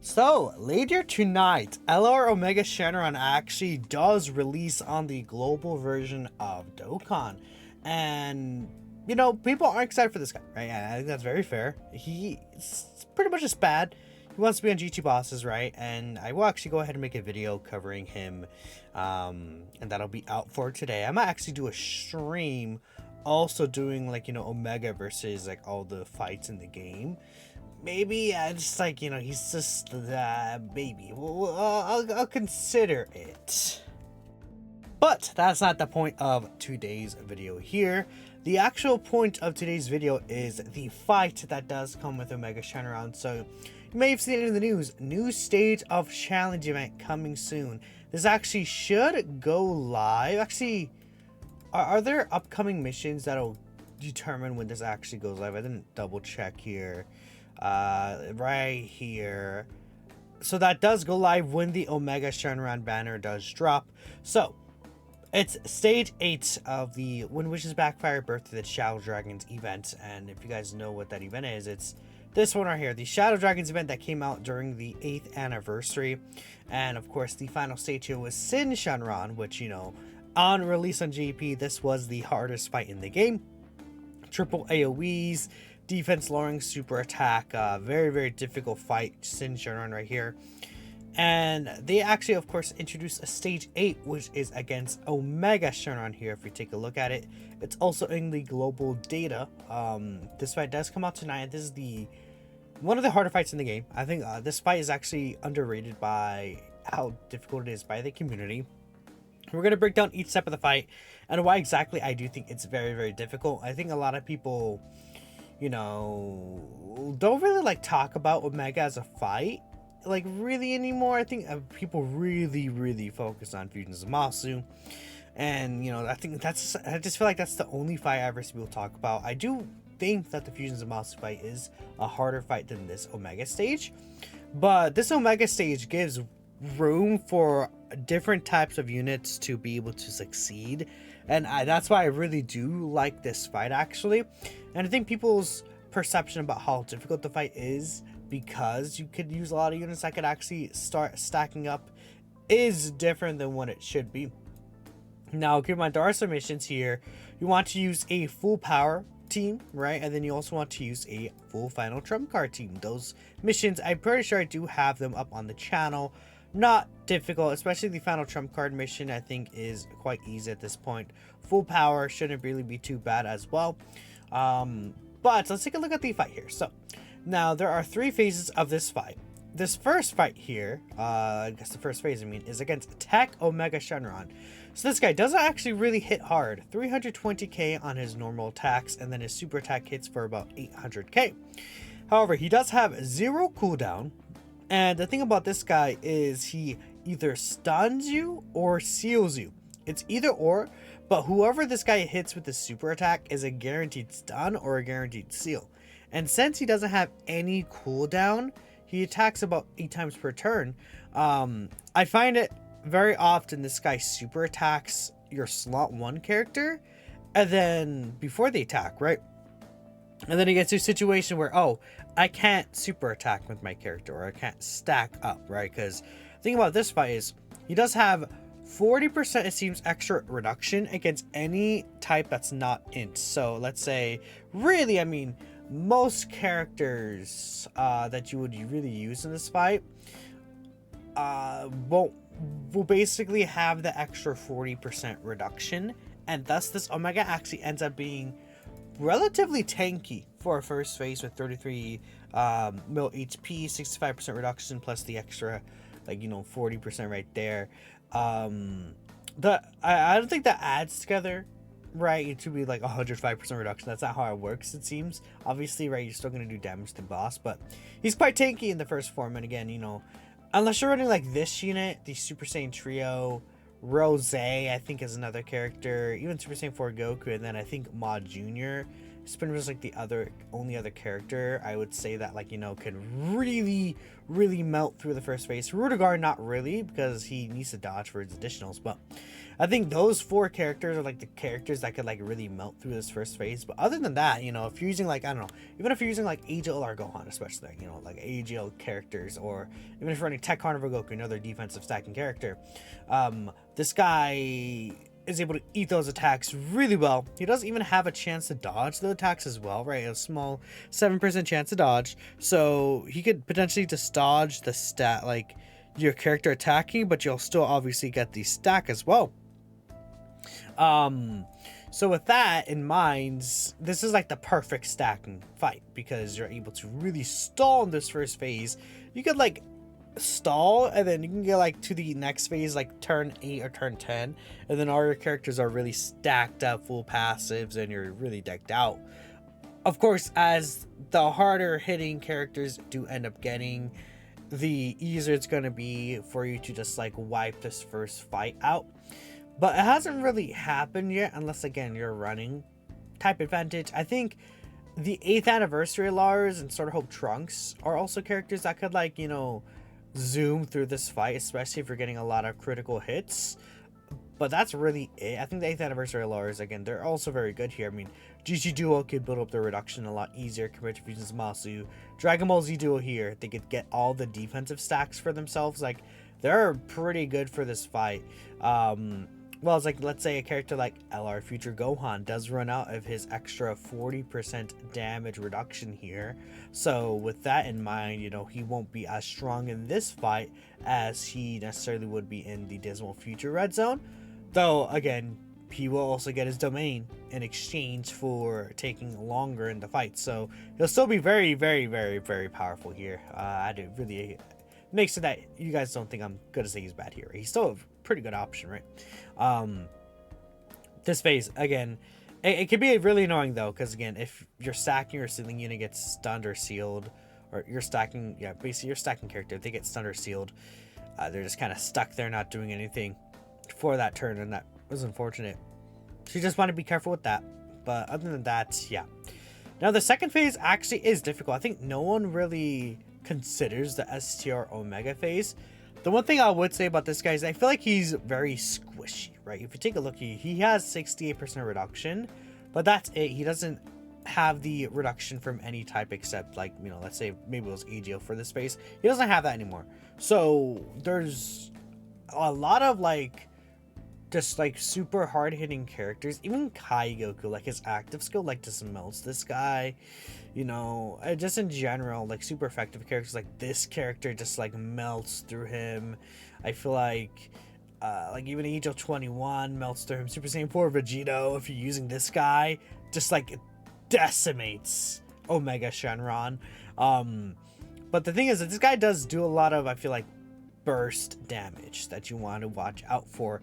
So, later tonight, LR Omega Shenron actually does release on the global version of DOKKAN. And, people aren't excited for this guy, right? And I think that's very fair. He's pretty much just bad. He wants to be on GT Bosses, right? And I will actually go ahead and make a video covering him. And that'll be out for today. I might actually do a stream also doing, Omega versus, all the fights in the game. Maybe just he's just maybe I'll consider it, but that's not the point of today's video here. The actual point of today's video is the fight that does come with Omega Shenron. So you may have seen it in the news. New stage of challenge event coming soon. This actually should go live. Actually, are there upcoming missions that'll determine when this actually goes live? I didn't double check here. Right here. So that does go live when the Omega Shenron banner does drop. So it's stage 8 of the When Wishes Backfire Birth of the Shadow Dragons event. And if you guys know what that event is, it's this one right here, the Shadow Dragons event that came out during the 8th anniversary. And of course the final stage here was Sin Shenron, which, on release on GP, this was the hardest fight in the game. Triple AoEs, defense lowering, super attack, very, very difficult fight, Sin Shenron right here. And they actually, of course, introduced a stage 8, which is against Omega Shenron here. If we take a look at it, it's also in the global data. This fight does come out tonight. This is one of the harder fights in the game. I think this fight is actually underrated by how difficult it is by the community. We're going to break down each step of the fight and why exactly I do think it's very, very difficult. I think a lot of people, don't really talk about Omega as a fight really anymore. I think people really focus on Fusion Zamasu, and I just feel like that's the only fight I ever see people talk about. I do think that the Fusion Zamasu fight is a harder fight than this Omega stage, but this Omega stage gives room for different types of units to be able to succeed, and that's why I really do like this fight actually. And I think people's perception about how difficult the fight is, because you could use a lot of units that could actually start stacking up, is different than what it should be. Now keep in mind, there are some missions here you want to use a full power team, right? And then you also want to use a full final trump card team. Those missions, I'm pretty sure I do have them up on the channel. Not difficult, especially the final trump card mission. I think is quite easy at this point. Full power shouldn't really be too bad as well. But let's take a look at the fight here. So now there are 3 phases of this fight. This first fight here, I guess the first phase is against Tech Omega Shenron. So this guy doesn't actually really hit hard. 320k on his normal attacks, and then his super attack hits for about 800k. However, he does have 0 cooldown. And the thing about this guy is he either stuns you or seals you. It's either or, but whoever this guy hits with the super attack is a guaranteed stun or a guaranteed seal. And since he doesn't have any cooldown, he attacks about 8 times per turn. I find it very often this guy super attacks your slot 1 character, and then before the attack, right? And then he gets to a situation where, oh, I can't super attack with my character, or I can't stack up, right? Because the thing about this fight is he does have 40%, it seems, extra reduction against any type that's not int. So let's say, really, most characters that you would really use in this fight will basically have the extra 40% reduction, and thus this Omega actually ends up being relatively tanky for a first phase with 33 mil HP, 65% reduction plus the extra 40% right there. I don't think that adds together, right? It should be 105% reduction. That's not how it works, it seems. Obviously, right, you're still gonna do damage to the boss, but he's quite tanky in the first form. And again, unless you're running this unit, the Super Saiyan Trio, Rose, I think, is another character, even Super Saiyan 4 Goku, and then I think Ma Jr. Spinner was the only other character I would say that can really melt through the first phase. Rudigar, not really, because he needs to dodge for his additionals, but I think those 4 characters are like the characters that could like really melt through this first phase. But other than that, you know, if you're using like, I don't know, even if you're using like AGL or Gohan, especially, you know, like AGL characters, or even if you're running Tech Carnivore Goku, another defensive stacking character, this guy is able to eat those attacks really well. He doesn't even have a chance to dodge the attacks as well, right? A small 7% chance to dodge. So he could potentially just dodge the stat, like your character attacking, but you'll still obviously get the stack as well. So with that in mind, this is like the perfect stacking fight because you're able to really stall in this first phase. You could like stall and then you can get like to the next phase like turn 8 or turn 10, and then all your characters are really stacked up, full passives, and you're really decked out. Of course, as the harder hitting characters do end up getting, the easier it's going to be for you to just like wipe this first fight out. But it hasn't really happened yet unless again you're running type advantage. I think the 8th anniversary Lars and Sword of Hope Trunks are also characters that could like, you know, zoom through this fight, especially if you're getting a lot of critical hits. But that's really it. I think the 8th anniversary Lars, again, they're also very good here. I mean, GG Duo could build up their reduction a lot easier compared to Fusion Zamasu. Dragon Ball Z Duo here, they could get all the defensive stacks for themselves. Like, they're pretty good for this fight. Well, it's like, let's say a character like LR Future Gohan does run out of his extra 40% damage reduction here. So with that in mind, you know, he won't be as strong in this fight as he necessarily would be in the Dismal Future Red Zone. Though, again, he will also get his domain in exchange for taking longer in the fight. So he'll still be very, very, very, very powerful here. I do really makes it that you guys don't think I'm gonna say he's bad here. He's still a pretty good option, right? This phase, again, it can be really annoying though, because again, if you're stacking your ceiling unit gets stunned or sealed, or you're stacking, yeah, basically your stacking character, if they get stunned or sealed, they're just kind of stuck there not doing anything for that turn, and that was unfortunate. So you just want to be careful with that. But other than that, yeah. Now the second phase actually is difficult. I think no one really considers the STR Omega phase. The one thing I would say about this guy is I feel like he's very squishy, right? If you take a look, he has 68% reduction, but that's it. He doesn't have the reduction from any type except, like, you know, let's say maybe it was AGO for this phase. He doesn't have that anymore. So there's a lot of like just like super hard hitting characters. Even Kai Goku, like his active skill like just melts this guy, you know. Just in general, like super effective characters like this character just like melts through him. I feel like even Angel 21 melts through him. Super Saiyan 4 Vegito, if you're using this guy, just like decimates Omega Shenron. But the thing is that this guy does do a lot of, I feel like, burst damage that you want to watch out for.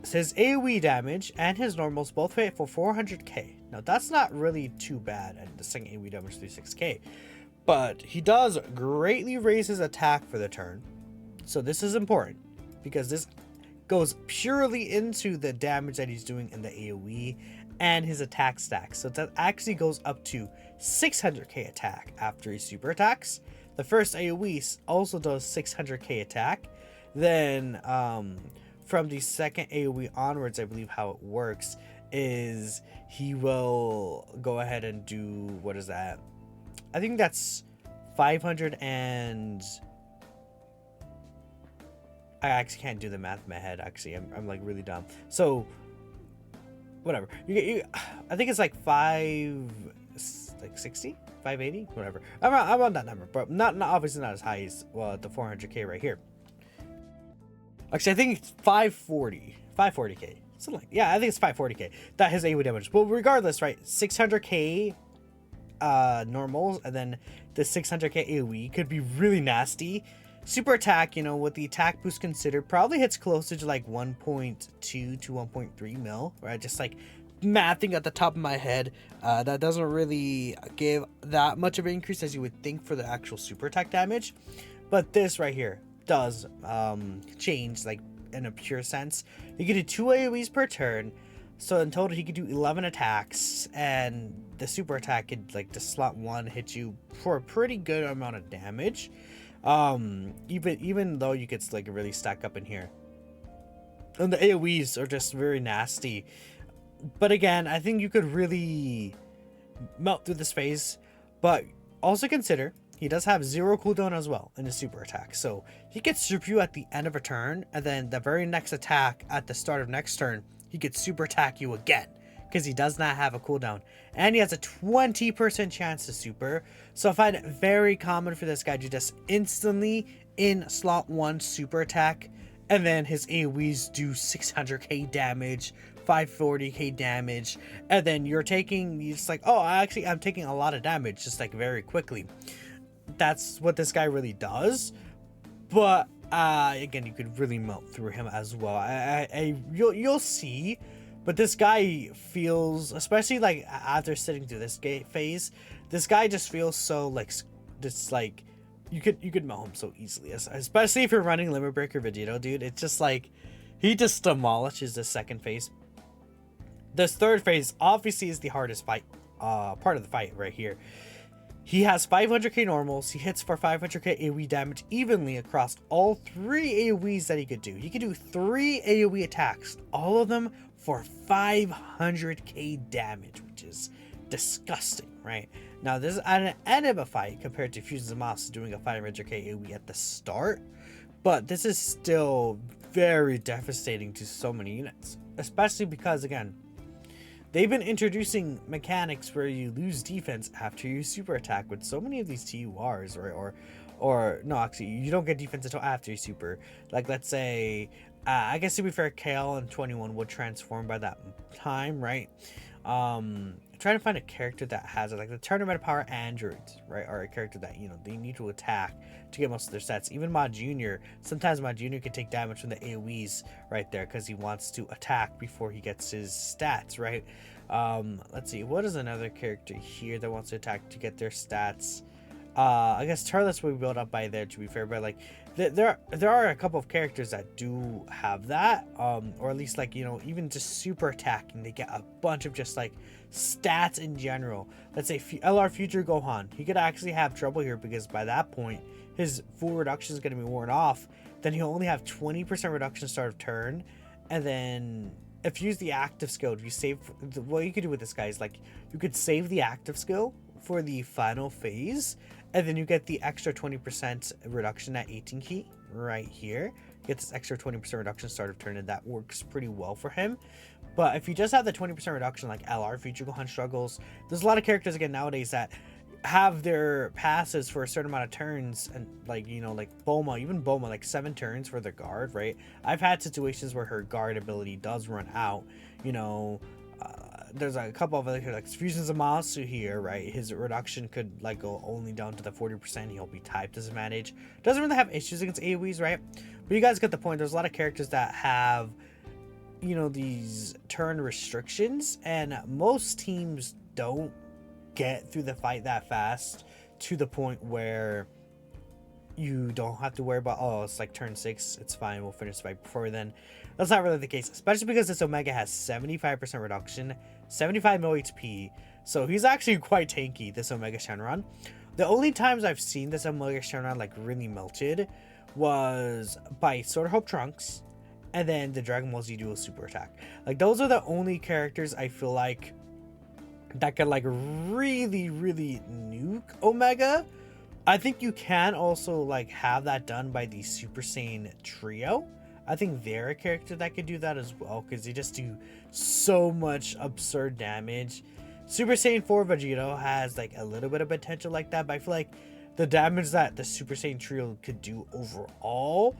His AoE damage and his normals both hit for 400k. Now that's not really too bad, and the second AoE damage 36k. But he does greatly raise his attack for the turn. So this is important because this goes purely into the damage that he's doing in the AoE and his attack stack. So that actually goes up to 600k attack after he super attacks. The first AoE also does 600k attack. Then from the second AoE onwards, I believe how it works is he will go ahead and do, what is that? I think that's 500 and... I actually can't do the math in my head, actually. I'm like really dumb. So, whatever. I think it's like 560? 580? Whatever. Around that number, but not obviously not as high as, well, the 400k right here. Actually, I think it's 540k. Something like, yeah, I think it's 540k. That has AoE damage. But regardless, right, 600k normals, and then the 600k AoE could be really nasty. Super attack, you know, with the attack boost considered, probably hits closer to like 1.2 to 1.3 mil, right? Just like mathing at the top of my head, that doesn't really give that much of an increase as you would think for the actual super attack damage. But this right here does change, like, in a pure sense. You can do 2 AoEs per turn, so in total he could do 11 attacks, and the super attack could, like, the slot 1 hit you for a pretty good amount of damage. Even though you could, like, really stack up in here. And the AoEs are just very nasty. But again, I think you could really melt through this phase. But also consider, he does have 0 cooldown as well in his super attack. So he could super you at the end of a turn, and then the very next attack at the start of next turn, he could super attack you again, because he does not have a cooldown. And he has a 20% chance to super. So I find it very common for this guy to just instantly in slot 1 super attack, and then his AoEs do 600k damage, 540k damage, and then you're just like, oh, I'm taking a lot of damage just like very quickly. That's what this guy really does. But again, you could really melt through him as well. You'll see. But this guy feels, especially like after sitting through this phase, this guy just feels so like just like you could melt him so easily, especially if you're running Limit Breaker Vegito, dude. It's just like he just demolishes the second phase. This third phase obviously is the hardest fight, part of the fight right here. He has 500k normals. He hits for 500k AoE damage evenly across all 3 AoEs that he could do. He could do 3 AoE attacks, all of them for 500k damage, which is disgusting, right? Now, this is at an end of a fight compared to Fusion Zamasu doing a 500k AoE at the start, but this is still very devastating to so many units, especially because, again, they've been introducing mechanics where you lose defense after you super attack with so many of these TURs, right? Or no, actually, you don't get defense until after you super. Like, let's say, I guess to be fair, KL and 21 would transform by that time, right? Trying to find a character that has it, like the tournament power androids, right? Or a character that, you know, they need to attack to get most of their stats. Even Mod Junior, sometimes Mod Junior can take damage from the AoEs right there because he wants to attack before he gets his stats, right? Let's see, what is another character here that wants to attack to get their stats? I guess Turles will be built up by there, to be fair, but like there are a couple of characters that do have that, or at least, like, you know, even just super attacking, they get a bunch of just like stats in general. Let's say LR Future Gohan, he could actually have trouble here because by that point his full reduction is going to be worn off. Then he'll only have 20% reduction start of turn, and then if you use the active skill, if you save, what you could do with this guy is like you could save the active skill for the final phase, and then you get the extra 20% reduction at 18 key right here. You get this extra 20% reduction start of turn, and that works pretty well for him. But if you just have the 20% reduction like LR Future Gohan struggles, there's a lot of characters again nowadays that have their passes for a certain amount of turns, and like, you know, like Bulma, even Bulma, like 7 turns for the guard, right? I've had situations where her guard ability does run out, you know. There's a couple of other, like Fusion Zamasu here, right? His reduction could like go only down to the 40%. He'll be type disadvantage. Doesn't really have issues against AoEs, right? But you guys get the point. There's a lot of characters that have, you know, these turn restrictions, and most teams don't get through the fight that fast to the point where you don't have to worry about, oh, it's like turn 6, it's fine, we'll finish the fight before then. That's not really the case, especially because this Omega has 75% reduction, 75 mil HP, so he's actually quite tanky, this Omega Shenron. The only times I've seen this Omega Shenron like really melted was by Sword of Hope Trunks, and then the Dragon Ball Z Duo super attack. Like, those are the only characters I feel like that could like really nuke Omega. I think you can also like have that done by the Super Saiyan trio. I think they're a character that could do that as well, because they just do so much absurd damage. Super Saiyan 4 Vegito has like a little bit of potential like that, but I feel like the damage that the Super Saiyan trio could do overall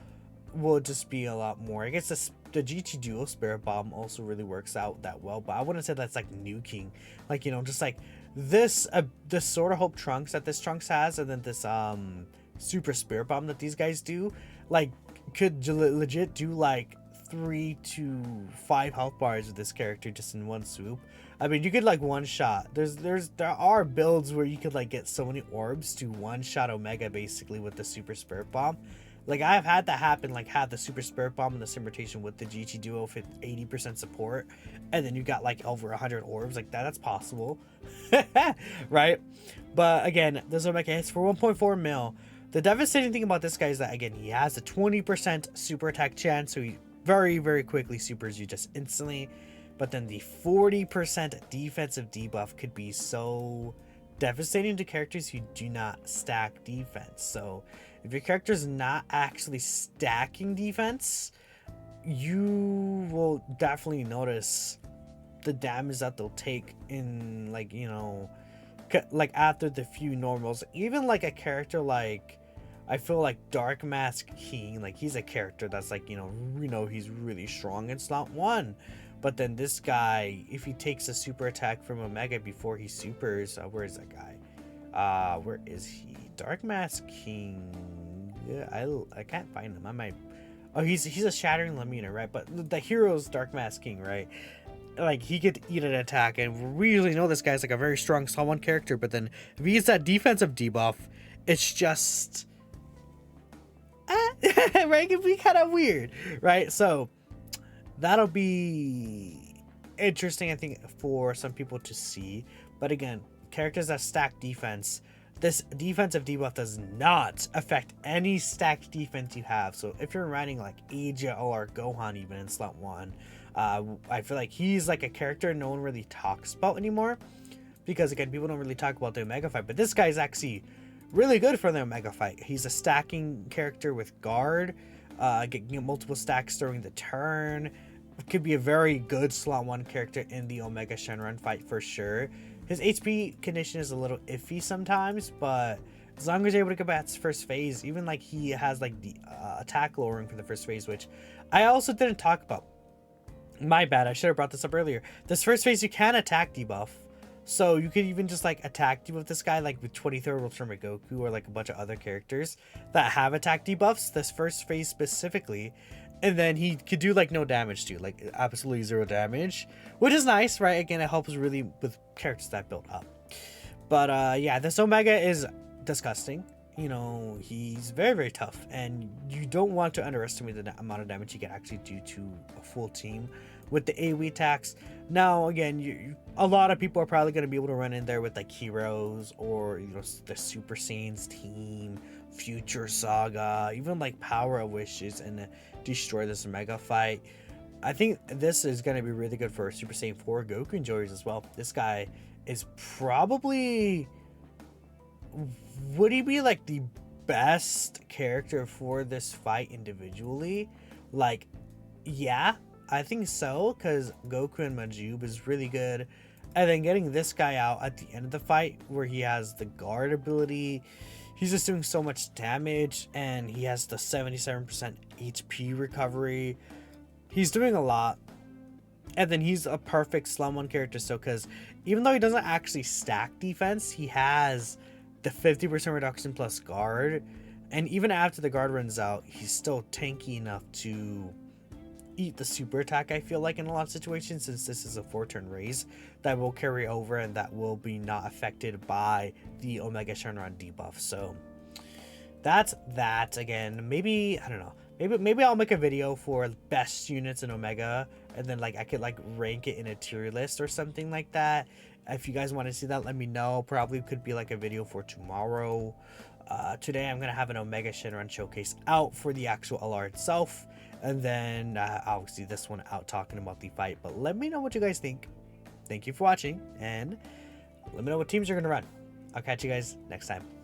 will just be a lot more. I guess the GT Duo Spirit Bomb also really works out that well, but I wouldn't say that's like nuking. Like, you know, just like this Sword of Hope Trunks that this Trunks has, and then this Super Spirit Bomb that these guys do, like, could legit do like 3 to 5 health bars with this character just in one swoop. I mean, you could like one shot. There are builds where you could like get so many orbs to one shot Omega basically with the Super Spirit Bomb. Like, I've had that happen, like have the Super Spirit Bomb and the Sim rotation with the GT Duo for 80% support, and then you got like over 100 orbs. Like, that's possible. Right? But again, this Omega hits for 1.4 mil. The devastating thing about this guy is that, again, he has a 20% super attack chance, so he very, very quickly supers you just instantly. But then the 40% defensive debuff could be so devastating to characters who do not stack defense. So if your character is not actually stacking defense, you will definitely notice the damage that they'll take in, like, you know, like after the few normals. Even like a character like, I feel like Dark Mask King, like he's a character that's like, you know he's really strong in slot 1. But then this guy, if he takes a super attack from Omega before he supers, where is that guy? Where is he? Dark Mask King. Yeah, I can't find him. I might. Oh, he's a Shattering Lamina, right? But the hero's Dark Mask King, right? Like he could eat an attack, and we usually know this guy's like a very strong slot 1 character. But then if he gets that defensive debuff, it's just right? It can be kind of weird, right? So that'll be interesting, I think, for some people to see. But again, characters that stack defense, this defensive debuff does not affect any stacked defense you have. So if you're running like Aja or Gohan even in slot 1, I feel like he's like a character no one really talks about anymore, because again, people don't really talk about the Omega fight. But this guy's actually really good for the Omega fight. He's a stacking character with guard, getting multiple stacks during the turn. Could be a very good slot 1 character in the Omega Shenron fight for sure. His HP condition is a little iffy sometimes, but as long as you're able to get past first phase, even like he has like the attack lowering for the first phase, which I also didn't talk about. My bad, I should have brought this up earlier. This first phase you can attack debuff. So you could even just like attack debuff this guy like with 23rd World Tournament Goku or like a bunch of other characters that have attack debuffs this first phase specifically. And then he could do like no damage to, like absolutely 0 damage, which is nice, right? Again, it helps really with characters that build up. But yeah, this Omega is disgusting. You know, he's very, very tough, and you don't want to underestimate the amount of damage he can actually do to a full team with the AoE attacks. Now, again, a lot of people are probably going to be able to run in there with like heroes or, you know, the Super Saiyans team, Future Saga, even like Power of Wishes, and destroy this Mega fight. I think this is going to be really good for Super Saiyan 4 Goku enjoyers as well. This guy is probably, would he be like the best character for this fight individually? Like, yeah, I think so, because Goku and Majube is really good. And then getting this guy out at the end of the fight where he has the guard ability, he's just doing so much damage, and he has the 77% HP recovery. He's doing a lot. And then he's a perfect slum 1 character, so because even though he doesn't actually stack defense, he has the 50% reduction plus guard. And even after the guard runs out, he's still tanky enough to eat the super attack, I feel like, in a lot of situations, since this is a 4-turn raise that will carry over and that will be not affected by the Omega Shenron debuff. So that's that. Again, maybe, I don't know, maybe I'll make a video for best units in Omega, and then like I could like rank it in a tier list or something like that. If you guys want to see that, let me know. Probably could be like a video for tomorrow. Today I'm gonna have an Omega Shenron showcase out for the actual LR itself, and then obviously this one out talking about the fight. But let me know what you guys think. Thank you for watching, and let me know what teams you're gonna run. I'll catch you guys next time.